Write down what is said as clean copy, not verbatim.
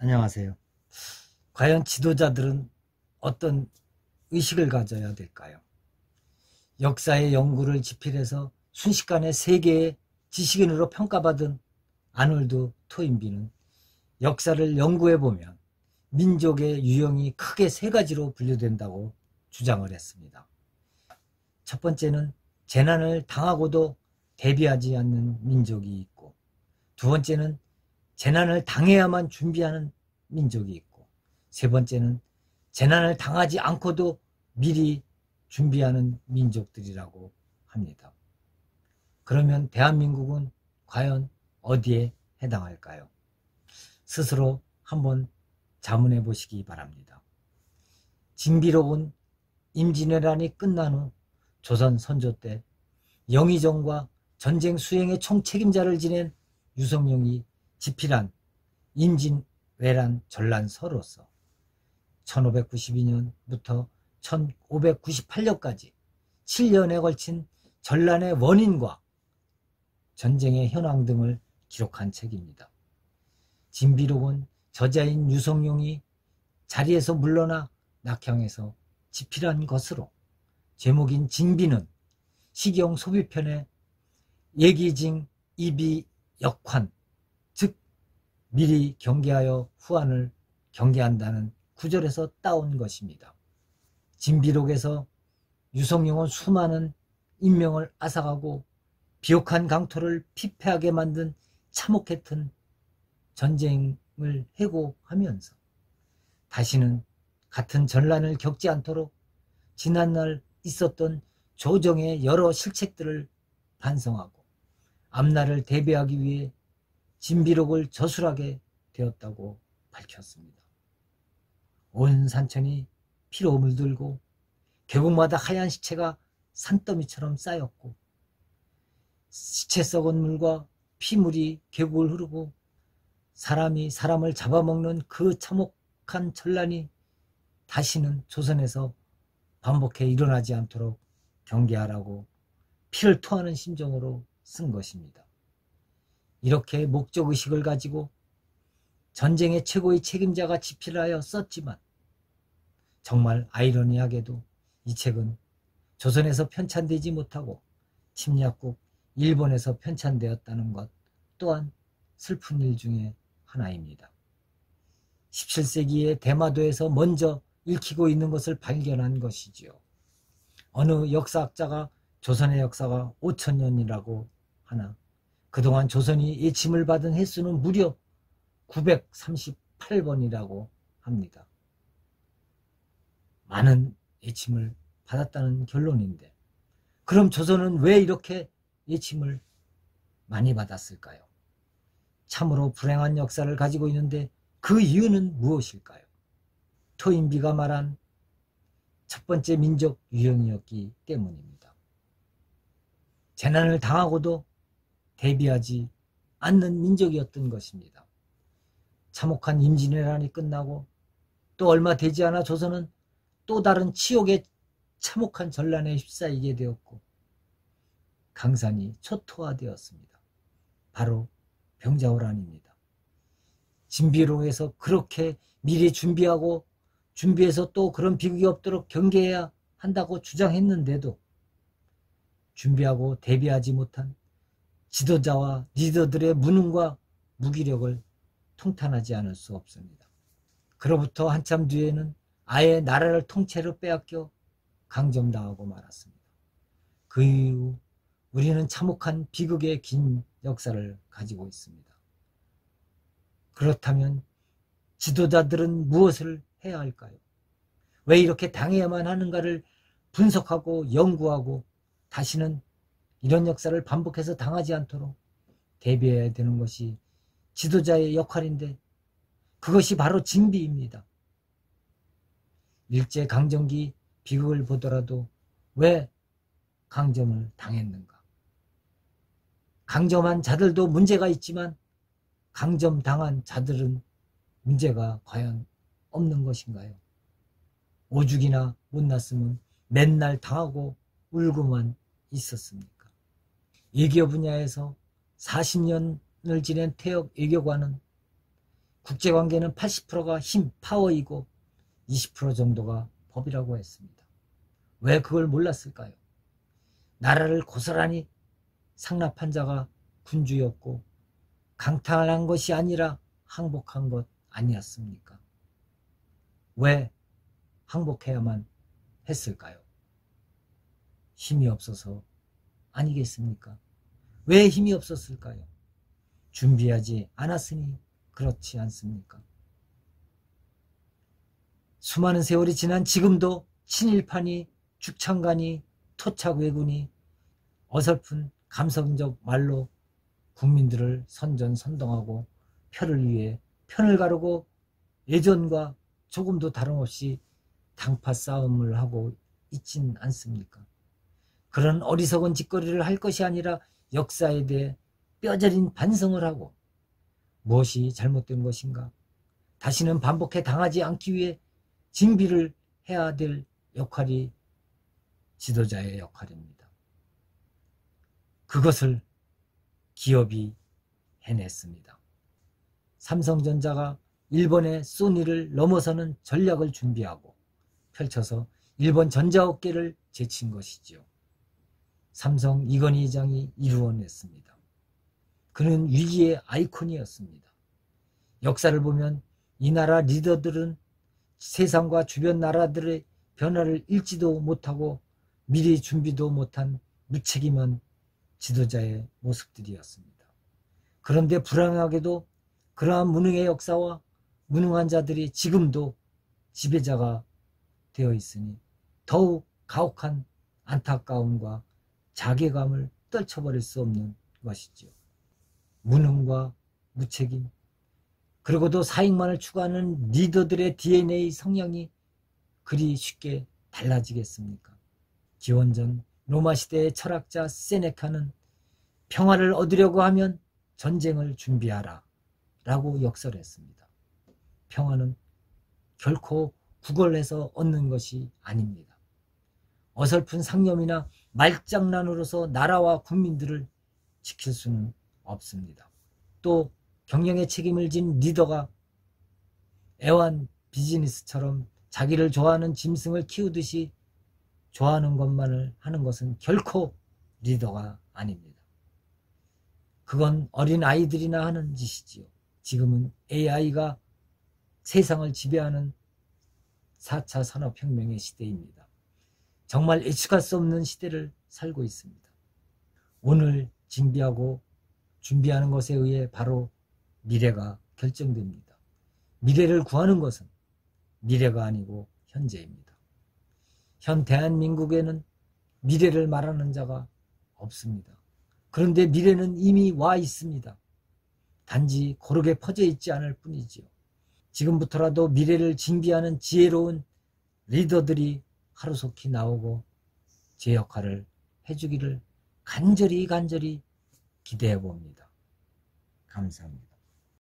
안녕하세요. 과연 지도자들은 어떤 의식을 가져야 될까요? 역사의 연구를 집필해서 순식간에 세계의 지식인으로 평가받은 아놀드 토인비는 역사를 연구해보면 민족의 유형이 크게 세 가지로 분류된다고 주장을 했습니다. 첫 번째는 재난을 당하고도 대비하지 않는 민족이 있고, 두 번째는 재난을 당해야만 준비하는 민족이 있고, 세 번째는 재난을 당하지 않고도 미리 준비하는 민족들이라고 합니다. 그러면 대한민국은 과연 어디에 해당할까요? 스스로 한번 자문해 보시기 바랍니다. 진비록은 임진왜란이 끝난 후 조선 선조 때 영의정과 전쟁 수행의 총책임자를 지낸 유성룡이 집필한 임진왜란 전란서로서 1592년부터 1598년까지 7년에 걸친 전란의 원인과 전쟁의 현황 등을 기록한 책입니다. 진비록은 저자인 유성룡이 자리에서 물러나 낙향에서 집필한 것으로, 제목인 진비는 시경 소비편의 예기징 이비 역환, 즉 미리 경계하여 후환을 경계한다는 구절에서 따온 것입니다. 진비록에서 유성룡은 수많은 인명을 앗아가고 비옥한 강토를 피폐하게 만든 참혹했던 전쟁을 해고하면서 다시는 같은 전란을 겪지 않도록 지난날 있었던 조정의 여러 실책들을 반성하고 앞날을 대비하기 위해 진비록을 저술하게 되었다고 밝혔습니다. 온 산천이 피로 물들고 계곡마다 하얀 시체가 산더미처럼 쌓였고, 시체 썩은 물과 피물이 계곡을 흐르고 사람이 사람을 잡아먹는 그 참혹한 전란이 다시는 조선에서 반복해 일어나지 않도록 경계하라고 피를 토하는 심정으로 쓴 것입니다. 이렇게 목적의식을 가지고 전쟁의 최고의 책임자가 집필하여 썼지만, 정말 아이러니하게도 이 책은 조선에서 편찬되지 못하고 침략국 일본에서 편찬되었다는 것 또한 슬픈 일 중에 하나입니다. 17세기의 대마도에서 먼저 읽히고 있는 것을 발견한 것이지요. 어느 역사학자가 조선의 역사가 5천년이라고 하나 그동안 조선이 예침을 받은 횟수는 무려 938번이라고 합니다. 많은 예침을 받았다는 결론인데, 그럼 조선은 왜 이렇게 예침을 많이 받았을까요? 참으로 불행한 역사를 가지고 있는데 그 이유는 무엇일까요? 토인비가 말한 첫 번째 민족 유형이었기 때문입니다. 재난을 당하고도 대비하지 않는 민족이었던 것입니다. 참혹한 임진왜란이 끝나고 또 얼마 되지 않아 조선은 또 다른 치욕의 참혹한 전란에 휩싸이게 되었고 강산이 초토화되었습니다. 바로 병자호란입니다. 진비록에서 그렇게 미리 준비해서 또 그런 비극이 없도록 경계해야 한다고 주장했는데도 준비하고 대비하지 못한 지도자와 리더들의 무능과 무기력을 통탄하지 않을 수 없습니다. 그로부터 한참 뒤에는 아예 나라를 통째로 빼앗겨 강점당하고 말았습니다. 그 이후 우리는 참혹한 비극의 긴 역사를 가지고 있습니다. 그렇다면 지도자들은 무엇을 해야 할까요? 왜 이렇게 당해야만 하는가를 분석하고 연구하고 다시는 이런 역사를 반복해서 당하지 않도록 대비해야 되는 것이 지도자의 역할인데, 그것이 바로 진비입니다. 일제강점기 비극을 보더라도 왜 강점을 당했는가? 강점한 자들도 문제가 있지만 강점당한 자들은 문제가 과연 없는 것인가요? 오죽이나 못났으면 맨날 당하고 울고만 있었습니까? 외교 분야에서 40년을 지낸 태역 외교관은 국제관계는 80%가 힘, 파워이고 20% 정도가 법이라고 했습니다. 왜 그걸 몰랐을까요? 나라를 고스란히 상납한 자가 군주였고 강탈한 것이 아니라 항복한 것 아니었습니까? 왜 항복해야만 했을까요? 힘이 없어서 아니겠습니까? 왜 힘이 없었을까요? 준비하지 않았으니 그렇지 않습니까? 수많은 세월이 지난 지금도 친일파니 죽창간이 토착외군이 어설픈 감성적 말로 국민들을 선전선동하고 표를 위해 편을 가르고 예전과 조금도 다름없이 당파 싸움을 하고 있진 않습니까? 그런 어리석은 짓거리를 할 것이 아니라 역사에 대해 뼈저린 반성을 하고 무엇이 잘못된 것인가, 다시는 반복해 당하지 않기 위해 징비를 해야 될 역할이 지도자의 역할입니다. 그것을 기업이 해냈습니다. 삼성전자가 일본의 소니를 넘어서는 전략을 준비하고 펼쳐서 일본 전자업계를 제친 것이지요. 삼성 이건희 회장이 이루어냈습니다. 그는 위기의 아이콘이었습니다. 역사를 보면 이 나라 리더들은 세상과 주변 나라들의 변화를 읽지도 못하고 미래 준비도 못한 무책임한 지도자의 모습들이었습니다. 그런데 불행하게도 그러한 무능의 역사와 무능한 자들이 지금도 지배자가 되어 있으니 더욱 가혹한 안타까움과 자괴감을 떨쳐버릴 수 없는 것이지요. 무능과 무책임, 그리고도 사익만을 추구하는 리더들의 DNA 성향이 그리 쉽게 달라지겠습니까? 기원전 로마 시대의 철학자 세네카는 평화를 얻으려고 하면 전쟁을 준비하라 라고 역설했습니다. 평화는 결코 구걸해서 얻는 것이 아닙니다. 어설픈 상념이나 말장난으로서 나라와 국민들을 지킬 수는 없습니다. 또 경영의 책임을 진 리더가 애완 비즈니스처럼 자기를 좋아하는 짐승을 키우듯이 좋아하는 것만을 하는 것은 결코 리더가 아닙니다. 그건 어린 아이들이나 하는 짓이지요. 지금은 AI가 세상을 지배하는 4차 산업혁명의 시대입니다. 정말 예측할 수 없는 시대를 살고 있습니다. 오늘 준비하고 준비하는 것에 의해 바로 미래가 결정됩니다. 미래를 구하는 것은 미래가 아니고 현재입니다. 현 대한민국에는 미래를 말하는 자가 없습니다. 그런데 미래는 이미 와 있습니다. 단지 고르게 퍼져 있지 않을 뿐이지요. 지금부터라도 미래를 준비하는 지혜로운 리더들이 하루속히 나오고 제 역할을 해주기를 간절히 기대해 봅니다. 감사합니다.